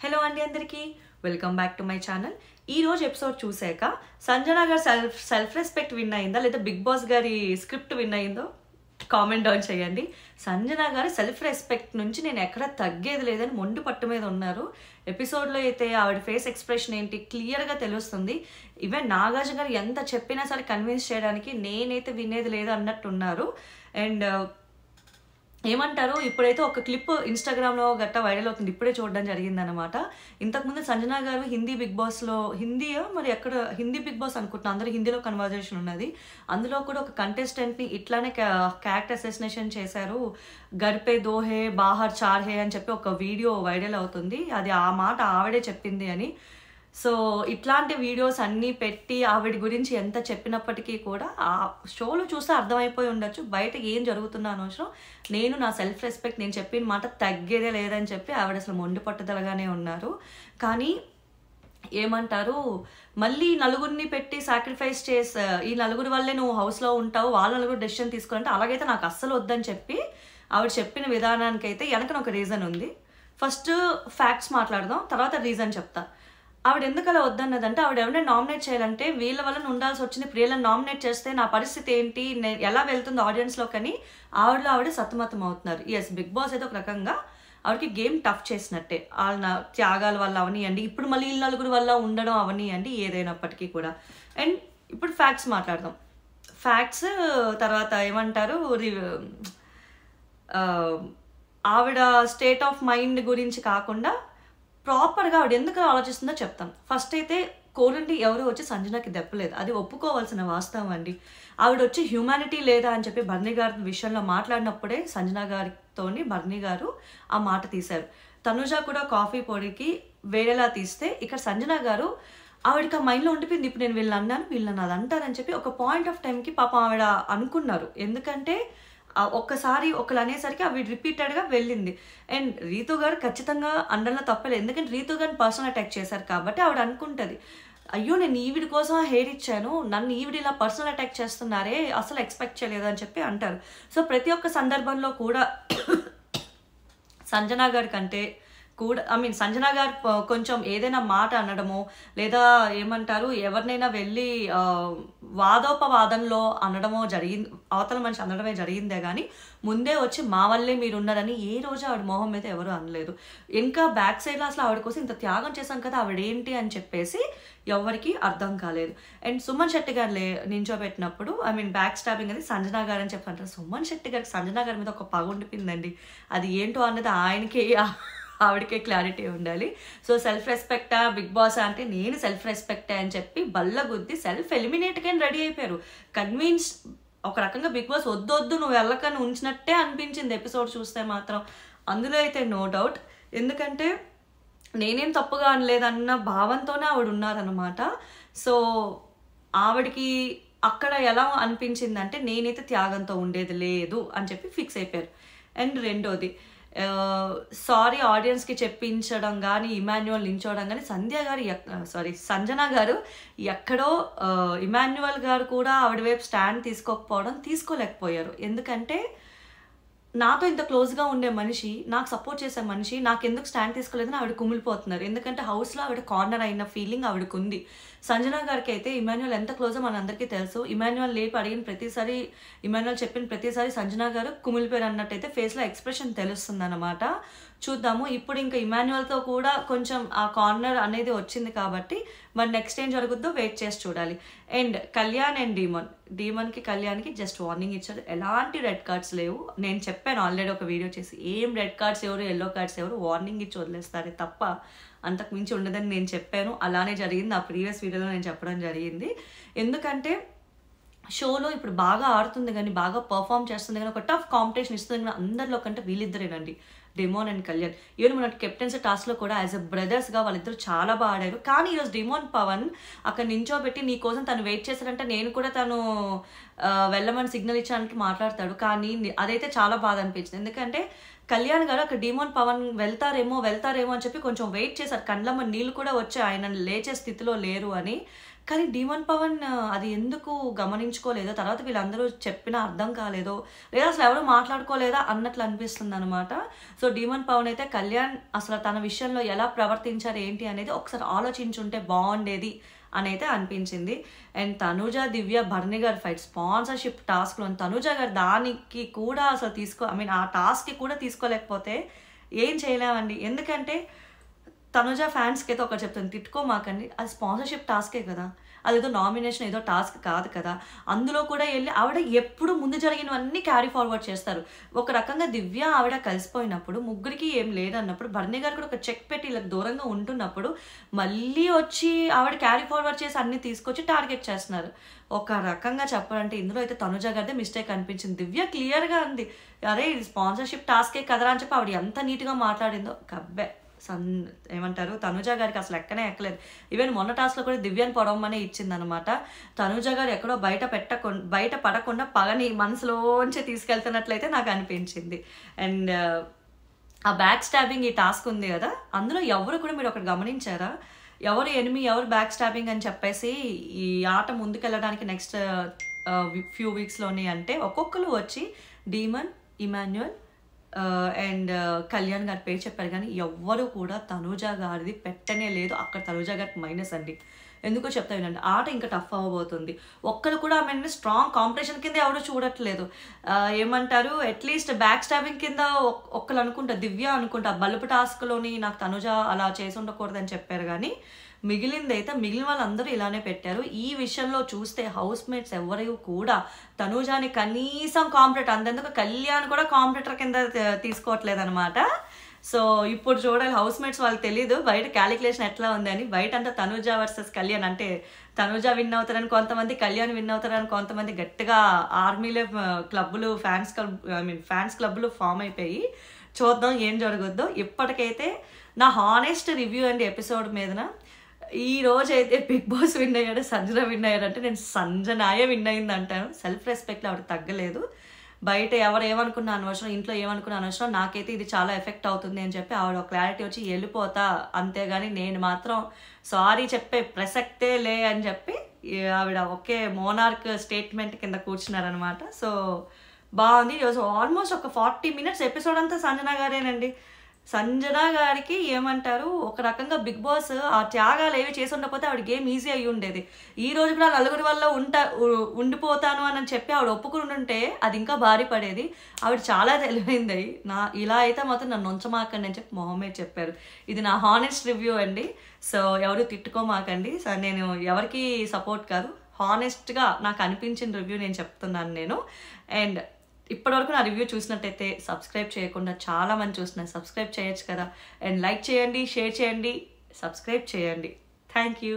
Hello అండి అందరికీ welcome back to my channel. ఈ రోజు ఎపిసోడ్ చూసాక సంజన గారు సెల్ఫ్ రెస్పెక్ట్ విన్ అయిందా లేదా బిగ్ బాస్ గారి స్క్రిప్ట్ విన్ అయిందో కామెంట్ డౌన్ చేయండి. సంజన గారి సెల్ఫ్ రెస్పెక్ట్ నుంచి నేను ఎక్కడ తగ్గేది లేదని మొండి పట్టు మీద ఉన్నారు. ఎపిసోడ్లో అయితే ఆవిడ ఫేస్ ఎక్స్ప్రెషన్ ఏంటి క్లియర్గా తెలుస్తుంది. ఈవెన్ నాగార్జున గారు ఎంత చెప్పినా సరే కన్విన్స్ చేయడానికి నేనైతే వినేది లేదు అన్నట్టు ఉన్నారు. అండ్ ఏమంటారు, ఇప్పుడైతే ఒక క్లిప్ ఇన్స్టాగ్రామ్లో గట్టా వైరల్ అవుతుంది, ఇప్పుడే చూడడం జరిగిందనమాట. ఇంతకుముందు సంజన గారు హిందీ బిగ్ బాస్లో, హిందీయో మరి ఎక్కడ హిందీ బిగ్ బాస్ అనుకుంటున్నాను, అందరూ హిందీలో కన్వర్జేషన్ ఉన్నది. అందులో కూడా ఒక కంటెస్టెంట్ని ఇట్లానే క్యారెక్టర్ అసెసినేషన్ చేశారు. గర్పే దో హే బాహర్ చార్ హే అని చెప్పి ఒక వీడియో వైరల్ అవుతుంది. అది ఆ మాట ఆవిడే చెప్పింది అని. సో ఇట్లాంటి వీడియోస్ అన్నీ పెట్టి ఆవిడ గురించి ఎంత చెప్పినప్పటికీ కూడా ఆ షోలో చూస్తే అర్థమైపోయి ఉండొచ్చు బయట ఏం జరుగుతుందో అనవసరం. నేను నా సెల్ఫ్ రెస్పెక్ట్ నేను చెప్పిన మాట తగ్గేదే లేదని చెప్పి ఆవిడ అసలు మొండి పట్టుదలగానే ఉన్నారు. కానీ ఏమంటారు, మళ్ళీ నలుగురిని పెట్టి సాక్రిఫైస్ చేసి ఈ నలుగురి వల్లే నువ్వు హౌస్లో ఉంటావు, వాళ్ళ నలుగురు డెసిషన్ తీసుకోవాలంటే అలాగైతే నాకు అస్సలు వద్దని చెప్పి ఆవిడ చెప్పిన విధానానికైతే వెనకన ఒక రీజన్ ఉంది. ఫస్ట్ ఫ్యాక్ట్స్ మాట్లాడదాం, తర్వాత రీజన్ చెప్తా. ఆవిడ ఎందుకు అలా వద్దన్నదంటే, ఆవిడ ఎవరైనా నామినేట్ చేయాలంటే వీళ్ళ వల్ల ఉండాల్సి వచ్చింది, ప్రియులను నామినేట్ చేస్తే నా పరిస్థితి ఏంటి, ఎలా వెళ్తుంది ఆడియన్స్లో కానీ ఆవిడ సతమతం అవుతున్నారు. ఎస్, బిగ్ బాస్ అయితే ఒక రకంగా ఆవిడకి గేమ్ టఫ్ చేసినట్టే. వాళ్ళ త్యాగాల వల్ల అవనియండి, ఇప్పుడు మళ్ళీ వీళ్ళ నలుగురు వల్ల ఉండడం అవనియండి, ఏదైనప్పటికీ కూడా. అండ్ ఇప్పుడు ఫ్యాక్ట్స్ మాట్లాడదాం. ఫ్యాక్ట్స్ తర్వాత ఏమంటారు, ఆవిడ స్టేట్ ఆఫ్ మైండ్ గురించి కాకుండా ప్రాపర్గా ఆవిడ ఎందుకు ఆలోచిస్తుందో చెప్తాను. ఫస్ట్ అయితే కోరుండి ఎవరు వచ్చి సంజనకి దెప్పలేదు, అది ఒప్పుకోవాల్సిన వాస్తవం అండి. ఆవిడ వచ్చి హ్యూమానిటీ లేదా అని చెప్పి బర్నీ గారి విషయంలో మాట్లాడినప్పుడే సంజన గారితోని బర్నీ గారు ఆ మాట తీశారు. తనుజ కూడా కాఫీ పొడికి వేరేలా తీస్తే ఇక్కడ సంజన గారు ఆవిడకి ఆ మైండ్లో ఉండిపోయింది, ఇప్పుడు నేను వీళ్ళని అన్నాను వీళ్ళని అది అంటారని చెప్పి ఒక పాయింట్ ఆఫ్ టైంకి పాపం ఆవిడ అనుకున్నారు. ఎందుకంటే ఒక్కసారి ఒకళ్ళు అనేసరికి అవి రిపీటెడ్గా వెళ్ళింది. అండ్ రీతు గారు ఖచ్చితంగా అండర్లో తప్పలేదు, ఎందుకంటే రీతు గారిని పర్సనల్ అటాక్ చేశారు కాబట్టి ఆవిడ అనుకుంటుంది, అయ్యో నేను ఈవిడి కోసం హెయిర్ ఇచ్చాను, నన్ను ఈవిడ ఇలా పర్సనల్ అటాక్ చేస్తున్నారే, అసలు ఎక్స్పెక్ట్ చేయలేదు అని చెప్పి అంటారు. సో ప్రతి ఒక్క సందర్భంలో కూడా సంజన గారి కంటే కూడా సంజన గారు కొంచెం ఏదైనా మాట అనడమో లేదా ఏమంటారు ఎవరినైనా వెళ్ళి వాదోపవాదంలో అనడమో జరిగింది, అవతల మనిషి అనడమే జరిగిందే కానీ ముందే వచ్చి మా వల్లే మీరు ఉన్నారని ఏ రోజు ఆవిడ మొహం మీద ఎవరు అనలేదు. ఇంకా బ్యాక్ సైడ్లో అసలు ఆవిడ కోసం ఇంత త్యాగం చేశాం కదా ఆవిడ ఏంటి అని చెప్పేసి ఎవరికి అర్థం కాలేదు. అండ్ సుమన్ శెట్టి గారు నించోబెట్టినప్పుడు బ్యాక్ స్టాబింగ్ అది సంజన గారు అని చెప్పి అంటారు. సుమన్ శెట్టి గారికి సంజన గారి మీద ఒక పగ ఉండిపోయిందండి, అది ఏంటో అన్నది ఆయనకి ఆవిడకే క్లారిటీ ఉండాలి. సో సెల్ఫ్ రెస్పెక్టా బిగ్ బాస్ అంటే నేను సెల్ఫ్ రెస్పెక్టే అని చెప్పి బల్ల గుద్ది సెల్ఫ్ ఎలిమినేట్గా రెడీ అయిపోయారు. కన్విన్స్ ఒక రకంగా బిగ్ బాస్ వద్దొద్దు నువ్వు వెళ్ళకని ఉంచినట్టే అనిపించింది ఎపిసోడ్ చూస్తే మాత్రం. అందులో అయితే నో డౌట్, ఎందుకంటే నేనేం తప్పుగా అనలేదన్న భావంతోనే ఆవిడ ఉన్నారనమాట. సో ఆవిడకి అక్కడ ఎలా అనిపించిందంటే నేనైతే త్యాగంతో ఉండేది లేదు అని చెప్పి ఫిక్స్ అయిపోయారు. అండ్ రెండోది, సారీ ఆడియన్స్కి చెప్పించడం కానీ ఇమాన్యువల్ నించోవడం కానీ సంజన గారు ఎక్కడో ఇమాన్యువల్ గారు కూడా ఆవిడ వైపు స్టాండ్ తీసుకోలేకపోయారు. ఎందుకంటే నాతో ఇంత క్లోజ్గా ఉండే మనిషి, నాకు సపోర్ట్ చేసే మనిషి నాకు ఎందుకు స్టాండ్ తీసుకోలేదని ఆవిడ కుమిలిపోతున్నారు. ఎందుకంటే హౌస్లో ఆవిడ కార్నర్ అయిన ఫీలింగ్ ఆవిడకు ఉంది. సంజన గారికి అయితే ఇమాన్యువల్ ఎంత క్లోజో మనందరికీ తెలుసు. ఇమాన్యువల్ లేపి అడిగిన ప్రతిసారి, ఇమాన్యువల్ చెప్పిన ప్రతిసారి సంజన గారు కుమిలిపోయారు అన్నట్టయితే ఫేస్లో ఎక్స్ప్రెషన్ తెలుస్తుంది అన్నమాట. చూద్దాము, ఇప్పుడు ఇంకా ఇమాన్యువల్తో కూడా కొంచెం ఆ కార్నర్ అనేది వచ్చింది కాబట్టి మరి నెక్స్ట్ ఏం జరుగుద్దో వెయిట్ చేసి చూడాలి. అండ్ కళ్యాణ్ అండ్ డీమన్కి కళ్యాణ్కి జస్ట్ వార్నింగ్ ఇచ్చారు, ఎలాంటి రెడ్ కార్డ్స్ లేవు. నేను చెప్పాను ఆల్రెడీ ఒక వీడియో చేసి, ఏం రెడ్ కార్డ్స్ ఎవరు ఎల్లో కార్డ్స్ ఎవరు, వార్నింగ్ ఇచ్చి వదిలేస్తారే తప్ప అంతకు మించి ఉండదని నేను చెప్పాను. అలానే జరిగింది, ఆ ప్రీవియస్ వీడియోలో నేను చెప్పడం జరిగింది. ఎందుకంటే షోలో ఇప్పుడు బాగా ఆడుతుంది కానీ బాగా పర్ఫామ్ చేస్తుంది కానీ ఒక టఫ్ కాంపిటీషన్ ఇస్తుంది కానీ అందరిలో కంటే వీళ్ళిద్దరేనండి, డిమోన్ అండ్ కళ్యాణ్. ఈవెన్ మన కెప్టెన్సీ టాస్క్లో కూడా యాజ్ ఎ బ్రదర్స్గా వాళ్ళిద్దరు చాలా బాగా ఆడారు. కానీ ఈరోజు డిమోన్ పవన్ అక్కడ నించోబెట్టి నీ కోసం తను వెయిట్ చేశారంటే నేను కూడా తను వెళ్ళమని సిగ్నల్ ఇచ్చానికి మాట్లాడతాడు. కానీ అదైతే చాలా బాధ అనిపించింది. ఎందుకంటే కళ్యాణ్ గారు అక్కడ డిమోన్ పవన్ వెళ్తారేమో అని చెప్పి కొంచెం వెయిట్ చేశారు. కండ్లమ్మ నీళ్ళు కూడా వచ్చి ఆయన లేచే స్థితిలో లేరు అని. కానీ డీమన్ పవన్ అది ఎందుకు గమనించుకోలేదో, తర్వాత వీళ్ళందరూ చెప్పినా అర్థం కాలేదో, లేదా అసలు ఎవరు మాట్లాడుకోలేదా అన్నట్లు అనిపిస్తుంది అనమాట. సో డీమన్ పవన్ అయితే కళ్యాణ్ అసలు తన విషయంలో ఎలా ప్రవర్తించారు ఏంటి అనేది ఒకసారి ఆలోచించుంటే బాగుండేది అని అయితే అనిపించింది. అండ్ తనుజ దివ్య భరణి గారి ఫైట్ స్పాన్సర్షిప్ టాస్క్లో తనుజ గారు దానికి కూడా అసలు ఆ టాస్క్కి కూడా తీసుకోలేకపోతే ఏం చేయలేమండి. ఎందుకంటే తనుజ ఫ్యాన్స్కి అయితే ఒకటి చెప్తాను, తిట్టుకోమాకండి, అది స్పాన్సర్షిప్ టాస్కే కదా, అదేదో నామినేషన్ ఏదో టాస్క్ కాదు కదా. అందులో కూడా వెళ్ళి ఆవిడ ఎప్పుడు ముందు జరిగినవన్నీ క్యారీ ఫార్వర్డ్ చేస్తారు. ఒక రకంగా దివ్య ఆవిడ కలిసిపోయినప్పుడు ముగ్గురికి ఏం లేదన్నప్పుడు భరణి గారు కూడా ఒక చెక్ పెట్టి ఇలా దూరంగా ఉంటున్నప్పుడు మళ్ళీ వచ్చి ఆవిడ క్యారీ ఫార్వర్డ్ చేసి అన్ని తీసుకొచ్చి టార్గెట్ చేస్తున్నారు. ఒక రకంగా చెప్పాలంటే ఇందులో అయితే తనుజ గారిదే మిస్టేక్ అనిపించింది. దివ్య క్లియర్గా ఉంది, అరే ఇది స్పాన్సర్షిప్ టాస్కే కదరా అని చెప్పి ఆవిడ ఎంత నీట్గా మాట్లాడిందో. కబ్బే ఏమంటారు, తనుజ గారికి అసలు ఎక్కనే ఎక్కలేదు. ఈవెన్ మొన్న టాస్క్లో కూడా దివ్యాన్ని పొడవమనే ఇచ్చిందనమాట. తనుజ గారు ఎక్కడో బయట పడకుండా పగని మనసులోంచి తీసుకెళ్తున్నట్లయితే నాకు అనిపించింది. అండ్ ఆ బ్యాక్ స్టాబింగ్ ఈ టాస్క్ ఉంది కదా, అందులో ఎవరు కూడా మీరు ఒకటి గమనించారా, ఎవరు ఎనిమి ఎవరు బ్యాక్ స్టాబింగ్ అని చెప్పేసి ఈ ఆట ముందుకెళ్ళడానికి నెక్స్ట్ ఫ్యూ వీక్స్లోని అంటే ఒక్కొక్కరు వచ్చి డీమన్, ఇమాన్యుయల్ అండ్ కళ్యాణ్ గారి పేరు చెప్పారు, కానీ ఎవ్వరు కూడా తనుజ గారిది పెట్టనే లేదు. అక్కడ తనుజ గారికి మైనస్ అండి. ఎందుకో చెప్తా వినండి, ఆట ఇంకా టఫ్ అవ్వబోతుంది. ఒక్కరు కూడా ఆమె స్ట్రాంగ్ కాంపిటీషన్ కింద ఎవరు చూడట్లేదు. ఏమంటారు, అట్లీస్ట్ బ్యాక్ స్టాబింగ్ కింద ఒక్కరు అనుకుంటా, దివ్య అనుకుంటా బల్బు టాస్క్లోని నాకు తనుజ అలా చేసి ఉండకూడదని చెప్పారు, కానీ మిగిలిన వాళ్ళందరూ ఇలానే పెట్టారు. ఈ విషయంలో చూస్తే హౌస్ మేట్స్ ఎవరు కూడా తనుజాని కనీసం కాంపిటేటర్, అంతెందుకు కళ్యాణ్ కూడా కాంపిటేటర్ కింద తీసుకోవట్లేదు అనమాట. సో ఇప్పుడు చూడాలి, హౌస్ మేట్స్ వాళ్ళకి తెలీదు బయట క్యాలిక్యులేషన్ ఎట్లా ఉంది అని. బయట అంతా తనుజ వర్సెస్ కళ్యాణ్, అంటే తనుజ విన్ అవుతారని కొంతమంది, కళ్యాణ్ విన్ అవుతారని కొంతమంది, గట్టిగా ఆర్మీలో క్లబ్బులు ఫ్యాన్స్ క్లబ్బులు ఫామ్ అయిపోయి చూద్దాం ఏం జరుగుద్దో. ఇప్పటికైతే నా హానెస్ట్ రివ్యూ అండి ఎపిసోడ్ మీదన, ఈ రోజు అయితే బిగ్ బాస్ విన్ అయ్యాడు, సంజన విన్ అయ్యాడంటే నేను సంజనాయే విన్ అయింది అంటాను. సెల్ఫ్ రెస్పెక్ట్లో ఆవిడ తగ్గలేదు. బయట ఎవరు ఏమనుకున్నా అనవసరం, ఇంట్లో ఏమనుకున్నా అనవసరం, నాకైతే ఇది చాలా ఎఫెక్ట్ అవుతుంది అని చెప్పి ఆవిడ క్లారిటీ వచ్చి వెళ్ళిపోతా, అంతేగాని నేను మాత్రం సారీ చెప్పే ప్రసక్తే లే అని చెప్పి ఆవిడ ఒకే మోనార్క్ స్టేట్మెంట్ కింద కూర్చున్నారనమాట. సో బాగుంది. ఈరోజు ఆల్మోస్ట్ ఒక 40 minutes ఎపిసోడ్ అంతా సంజన గారేనండి. సంజన గారికి ఏమంటారు, ఒక రకంగా బిగ్ బాస్ ఆ త్యాగాలు ఏవి చేసి ఉండకపోతే ఆవిడ గేమ్ ఈజీ అయ్యి ఉండేది. ఈ రోజు కూడా నలుగురి వల్ల ఉండిపోతాను అని చెప్పి ఆవిడ ఒప్పుకుని ఉంటే అది ఇంకా భారీ పడేది. ఆవిడ చాలా తెలివైంది. ఇలా అయితే మాత్రం నన్ను ఉంచమాకండి అని చెప్పి మొహమే చెప్పారు. ఇది నా హానెస్ట్ రివ్యూ అండి. సో ఎవరు తిట్టుకోమాకండి. సో నేను ఎవరికి సపోర్ట్ కాదు, హానెస్ట్గా నాకు అనిపించిన రివ్యూ నేను చెప్తున్నాను నేను. అండ్ ఇప్పటివరకు నా రివ్యూ చూసినట్టయితే సబ్స్క్రైబ్ చేయకుండా చాలా మంది చూస్తున్నారు, సబ్స్క్రైబ్ చేయొచ్చు కదా. అండ్ లైక్ చేయండి, షేర్ చేయండి, సబ్స్క్రైబ్ చేయండి. Thank you.